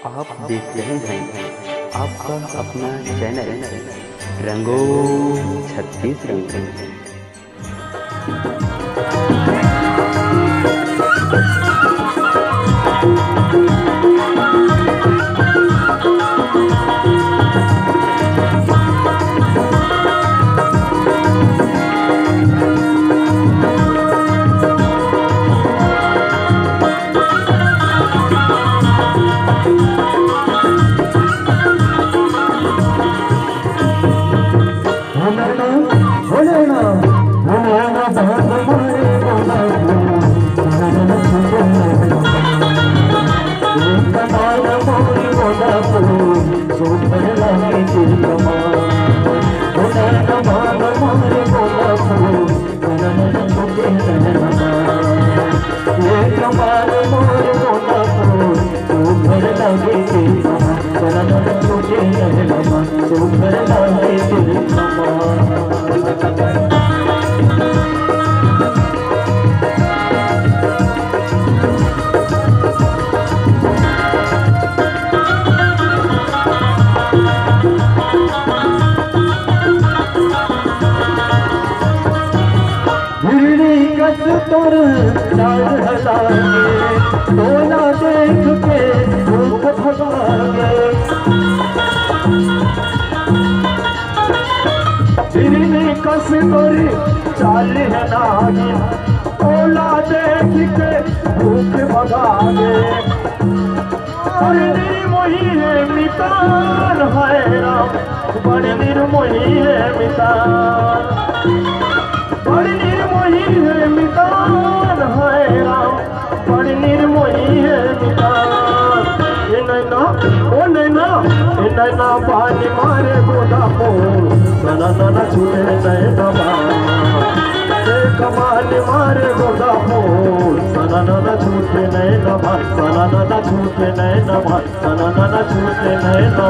आप देख रहे हैं आपका अपना चैनल रंगों छत्तीस रंग। तोर लाल हलागे तोला देख के भूख भगागे फिरनी कस तोरी चाल है नागी तोला देख के भूख भगागे बड़ निर्मोही है मितान है राम बड़ निर्मोही है मितान बड़ निर्मोही है मितान है राम बड़ निर्मोही है मितान ये नैना ओ नैना ये नैना पानी मारे गोदा को सना सना छूटे नैना ये कमाल मारे गोदा को सना सना छूटे नैना सना सना छूटे नैना सना सना छूटे नैना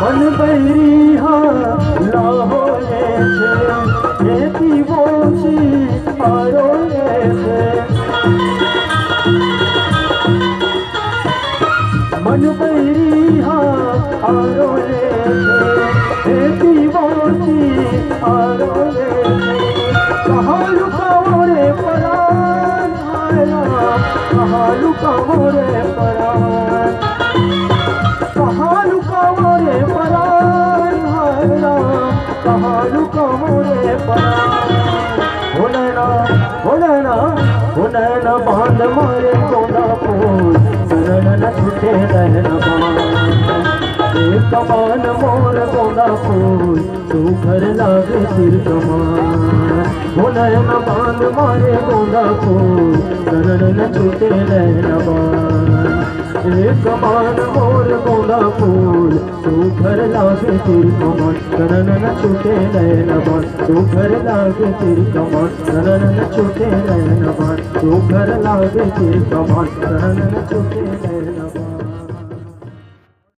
मन बहरी लाहोले से खेती बोची आरोले से मन बहरी आरोले से खेती बोची आरोले से कहाँ लुकाओ रे परान कहाँ लुकाओ रे परान कहाँ लुकाओ रे परान कहाँ लुकाओ रे परान हो नैना बांध मारे गोदा फूल शरण न छूटे रहना कमान मोर गोदा फूल तू घर लागे सिर कमान हो नैना बांध मारे गोदा फूल शरण न छूटे रहना कमान मोर गोदा फूल तू घर लागे सिर कमान शरण न छूटे रहना तू घर लागे सिर कमान शरण न छूटे रहना तू घर लागे सिर कमान शरण न छूटे रहना।